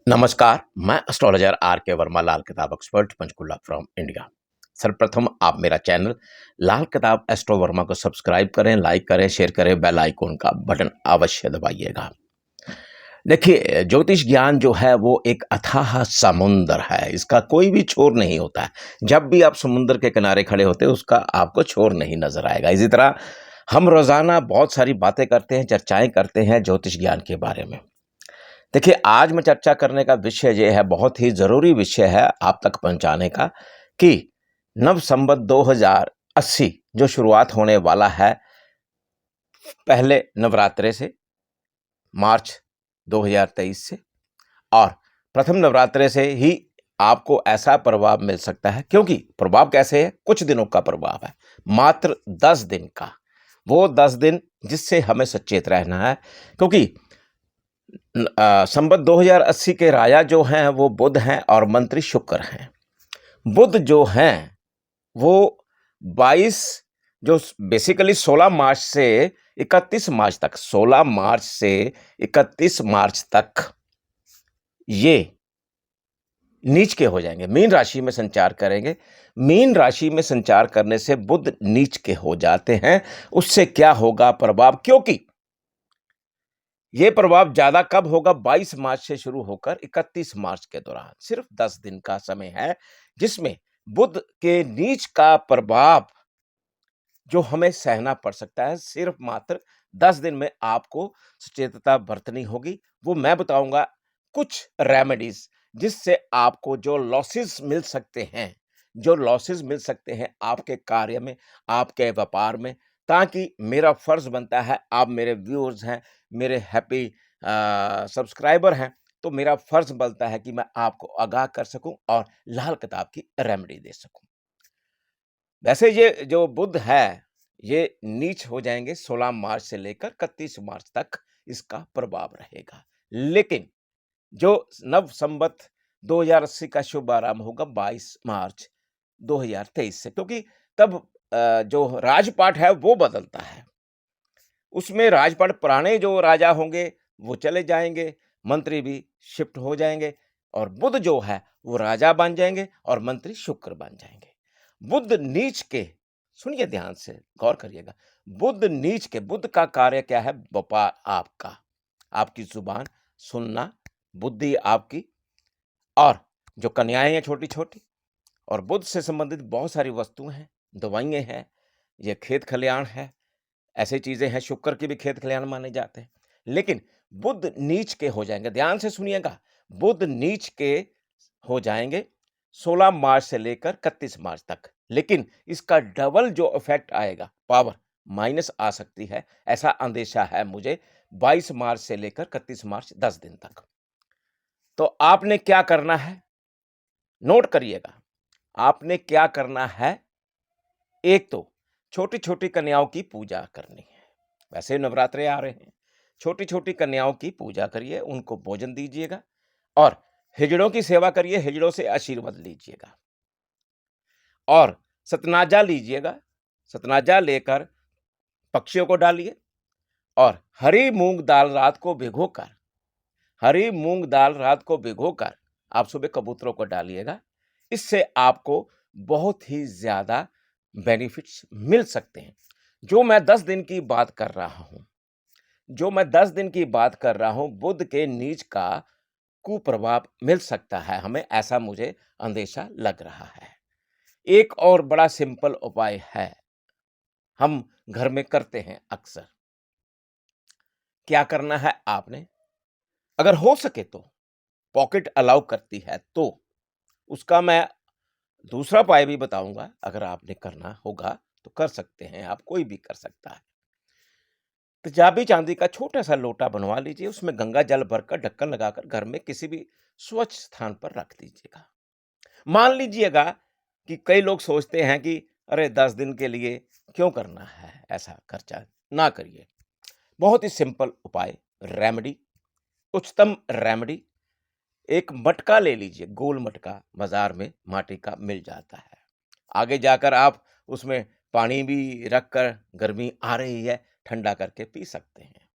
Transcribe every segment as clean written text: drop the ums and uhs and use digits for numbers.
नमस्कार, मैं astrologer are के वर्मा, लाल किताब एक्सपर्ट, पंचकुला फ्रॉम इंडिया। सर्वप्रथम आप मेरा चैनल लाल किताब एस्ट्रो वर्मा को सब्सक्राइब करें, लाइक करें, शेयर करें, बेल आइकॉन का बटन अवश्य दबाइएगा। देखिए, ज्योतिष ज्ञान जो है वो एक अथाह समुंदर है, इसका कोई भी छोर नहीं होता है। जब भी आप समुंदर के किनारे खड़े होते हैं उसका आपको छोर नहीं नजर आएगा। इसी तरह हम रोजाना बहुत सारी बातें करते हैं, चर्चाएं करते हैं ज्योतिष ज्ञान के बारे में। देखिए, आज मैं चर्चा करने का विषय ये है, बहुत ही ज़रूरी विषय है आप तक पहुँचाने का, कि नव संवत 2080 जो शुरुआत होने वाला है पहले नवरात्रे से, मार्च 2023 से, और प्रथम नवरात्रे से ही आपको ऐसा प्रभाव मिल सकता है। क्योंकि प्रभाव कैसे है? कुछ दिनों का प्रभाव है, मात्र 10 दिन का। वो 10 दिन जिससे हमें सचेत रहना है, क्योंकि संवत 2080 के राजा जो हैं वो बुध हैं और मंत्री शुक्र हैं। बुध जो हैं वो 22 जो बेसिकली 16 मार्च से 31 मार्च तक, 16 मार्च से 31 मार्च तक ये नीच के हो जाएंगे, मीन राशि में संचार करेंगे। मीन राशि में संचार करने से बुध नीच के हो जाते हैं। उससे क्या होगा प्रभाव? क्योंकि ये प्रभाव ज्यादा कब होगा? 22 मार्च से शुरू होकर 31 मार्च के दौरान सिर्फ 10 दिन का समय है, जिसमें बुध के नीच का प्रभाव जो हमें सहना पड़ सकता है। सिर्फ मात्र 10 दिन में आपको सचेतता बरतनी होगी। वो मैं बताऊंगा कुछ रेमेडीज, जिससे आपको जो लॉसेस मिल सकते हैं, जो लॉसेस मिल सकते हैं आपके कार्य में, आपके व्यापार में, ताकि मेरा फर्ज बनता है, आप मेरे व्यूअर्स हैं, मेरे हैप्पी सब्सक्राइबर हैं, तो मेरा फर्ज बनता है कि मैं आपको आगाह कर सकूं और लाल किताब की रेमेडी दे सकूं। वैसे ये जो बुध है, ये नीच हो जाएंगे 16 मार्च से लेकर 31 मार्च तक इसका प्रभाव रहेगा। लेकिन जो नव संवत 2080 का शुभ आरंभ होगा 22 मार्च 2023 से, क्योंकि तब जो राजपाट है वो बदलता है। उसमें राजपाट पुराने जो राजा होंगे वो चले जाएंगे, मंत्री भी शिफ्ट हो जाएंगे, और बुध जो है वो राजा बन जाएंगे और मंत्री शुक्र बन जाएंगे। बुध नीच के, सुनिए ध्यान से, गौर करिएगा। बुध नीच के, बुध का कार्य क्या है? व्यापार आपका, आपकी जुबान, सुनना, बुद्धि आपकी, और जो कन्याएं हैं छोटी छोटी, और बुध से संबंधित बहुत सारी वस्तुएं हैं, दवाइयां हैं, ये खेत खलियान है, ऐसी चीजें हैं। शुक्र के भी खेत खलियान माने जाते हैं। लेकिन बुध नीच के हो जाएंगे, ध्यान से सुनिएगा, बुध नीच के हो जाएंगे 16 मार्च से लेकर 31 मार्च तक। लेकिन इसका डबल जो इफेक्ट आएगा, पावर माइनस आ सकती है, ऐसा अंदेशा है मुझे, 22 मार्च से लेकर 31 मार्च 10 दिन तक। तो आपने क्या करना है, नोट करिएगा। आपने क्या करना है? एक तो छोटी छोटी कन्याओं की पूजा करनी है। वैसे नवरात्रे आ रहे हैं, छोटी छोटी कन्याओं की पूजा करिए, उनको भोजन दीजिएगा, और हिजड़ों की सेवा करिए, हिजड़ों से आशीर्वाद लीजिएगा, और सतनाजा लीजिएगा। सतनाजा लेकर पक्षियों को डालिए, और हरी मूंग दाल रात को भिगोकर, हरी मूंग दाल रात को भिगोकर आप सुबह कबूतरों को डालिएगा। इससे आपको बहुत ही ज्यादा बेनिफिट्स मिल सकते हैं। जो मैं 10 दिन की बात कर रहा हूं, जो मैं 10 दिन की बात कर रहा हूं, बुध के नीच का कुप्रभाव मिल सकता है हमें, ऐसा मुझे अंदेशा लग रहा है। एक और बड़ा सिंपल उपाय है, हम घर में करते हैं अक्सर। क्या करना है आपने? अगर हो सके तो, पॉकेट अलाउ करती है तो, उसका मैं दूसरा उपाय भी बताऊंगा। अगर आपने करना होगा तो कर सकते हैं आप, कोई भी कर सकता है। तेजाबी चांदी का छोटा सा लोटा बनवा लीजिए, उसमें गंगा जल भरकर ढक्कन लगाकर घर में किसी भी स्वच्छ स्थान पर रख दीजिएगा। मान लीजिएगा कि कई लोग सोचते हैं कि अरे 10 दिन के लिए क्यों करना है ऐसा खर्चा, ना करिए। बहुत ही सिंपल उपाय, रेमेडी, उच्चतम रेमेडी। एक मटका ले लीजिए, गोल मटका, बाजार में माटी का मिल जाता है। आगे जाकर आप उसमें पानी भी रखकर, गर्मी आ रही है, ठंडा करके पी सकते हैं।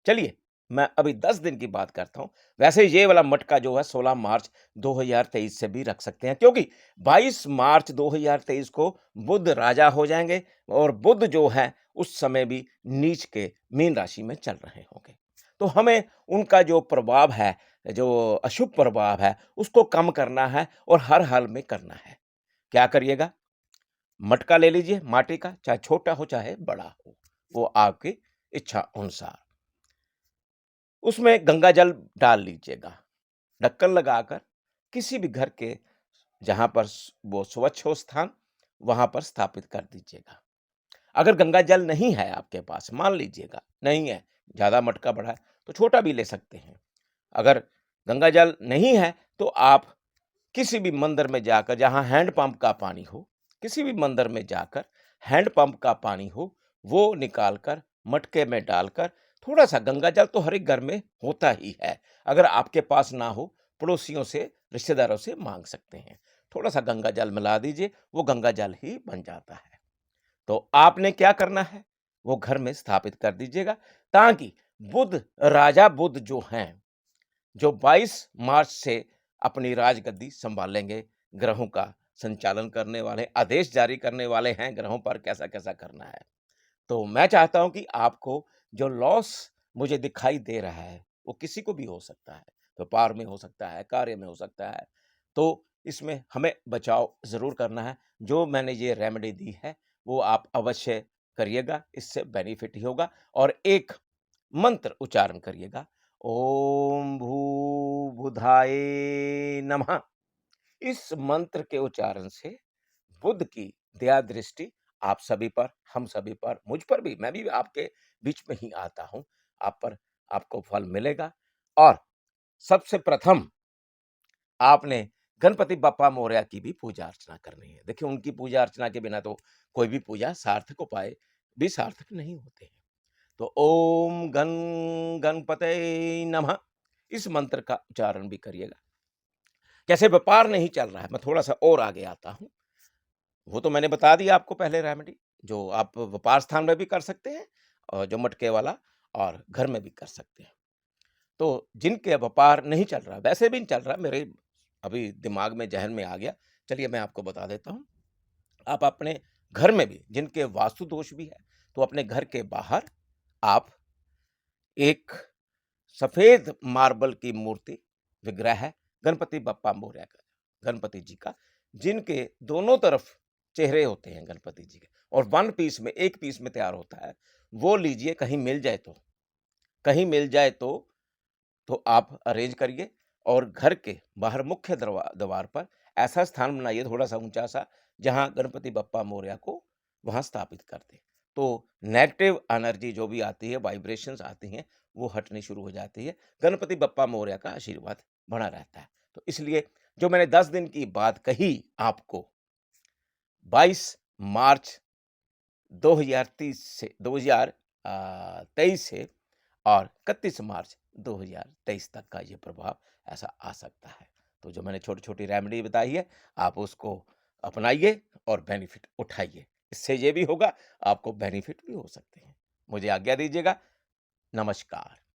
चलिए, मैं अभी 10 दिन की बात करता हूँ। वैसे ये वाला मटका जो है 16 मार्च 2023 से भी रख सकते हैं, क्योंकि 22 मार्च 2023 को बुध राजा हो जाएँगे और बुध जो है उस समय भी नीच के मीन राशि में चल रहे होंगे। तो हमें उनका जो प्रभाव है, जो अशुभ प्रभाव है, उसको कम करना है और हर हाल में करना है। क्या करिएगा? मटका ले लीजिए माटी का, चाहे छोटा हो चाहे बड़ा हो, वो आपकी इच्छा अनुसार। उसमें गंगा जल डाल लीजिएगा, ढक्कन लगाकर किसी भी घर के जहाँ पर वो स्वच्छ हो स्थान, वहाँ पर स्थापित कर दीजिएगा। अगर गंगा जल नहीं है आपके पास, मान लीजिएगा नहीं है, ज़्यादा मटका बड़ा है, तो छोटा भी ले सकते हैं। अगर गंगा जल नहीं है, तो आप किसी भी मंदिर में जाकर, जहाँ हैंडपंप का पानी हो, किसी भी मंदिर में जाकर हैंडपंप का पानी हो, वो निकाल कर मटके में डालकर, थोड़ा सा गंगा जल तो हर एक घर में होता ही है। अगर आपके पास ना हो, पड़ोसियों से, रिश्तेदारों से मांग सकते हैं। थोड़ा सा गंगा जल मिला दीजिए, वो गंगा जल ही बन जाता है। तो आपने क्या करना है, वो घर में स्थापित कर दीजिएगा, ताकि बुध, राजा बुध जो हैं, जो 22 मार्च से अपनी राजगद्दी संभालेंगे, ग्रहों का संचालन करने वाले, आदेश जारी करने वाले हैं ग्रहों पर कैसा-कैसा करना है। तो मैं चाहता हूँ कि आपको जो लॉस मुझे दिखाई दे रहा है, वो किसी को भी हो सकता है, व्यापार में हो सकता है, कार्य में हो सकता है, तो इसमें हमें बचाव ज़रूर करना है। जो मैंने ये रेमेडी दी है, वो आप अवश्य करिएगा, इससे बेनिफिट ही होगा। और एक मंत्र उच्चारण करिएगा, ओम भूबुधाय नमः। इस मंत्र के उच्चारण से बुध की दया दृष्टि आप सभी पर, हम सभी पर, मुझ पर भी, मैं भी आपके बीच में ही आता हूँ, आप पर, आपको फल मिलेगा। और सबसे प्रथम आपने गणपति बप्पा मोरया की भी पूजा अर्चना करनी है। देखिए, उनकी पूजा अर्चना के बिना तो कोई भी पूजा सार्थक उपाय भी सार्थक नहीं होते हैं। तो ओम गण गणपतये नमः, इस मंत्र का उच्चारण भी करिएगा। कैसे व्यापार नहीं चल रहा है, मैं थोड़ा सा और आगे आता हूँ। वो तो मैंने बता दिया आपको पहले रेमेडी, जो आप व्यापार स्थान में भी कर सकते हैं और जो मटके वाला, और घर में भी कर सकते हैं। तो जिनके व्यापार नहीं चल रहा, वैसे भी नहीं चल रहा, मेरे अभी दिमाग में, ज़हन में आ गया, चलिए मैं आपको बता देता हूँ। आप अपने घर में भी, जिनके वास्तु दोष भी है, तो अपने घर के बाहर आप एक सफ़ेद मार्बल की मूर्ति, विग्रह है गणपति बप्पा मोरया का, गणपति जी का, जिनके दोनों तरफ चेहरे होते हैं गणपति जी के, और वन पीस में, एक पीस में तैयार होता है, वो लीजिए, कहीं मिल जाए तो। कहीं मिल जाए तो आप अरेंज करिए और घर के बाहर मुख्य द्वार पर ऐसा स्थान बनाइए, थोड़ा-सा ऊँचा-सा, जहाँ गणपति बप्पा मोरया को वहाँ स्थापित कर दें। तो नेगेटिव एनर्जी जो भी आती है, वाइब्रेशंस आती हैं, वो हटनी शुरू हो जाती है। गणपति बप्पा मोरया का आशीर्वाद बना रहता है। तो इसलिए जो मैंने 10 दिन की बात कही आपको, 22 मार्च 2030 से 23 से और 31 मार्च 2023 तक का ये प्रभाव ऐसा आ सकता है। तो जो मैंने छोटी-छोटी रेमेडी बताई है, आप उसको अपनाइए और बेनिफिट उठाइए। इससे ये भी होगा, आपको बेनिफिट भी हो सकते हैं। मुझे आज्ञा दीजिएगा। नमस्कार।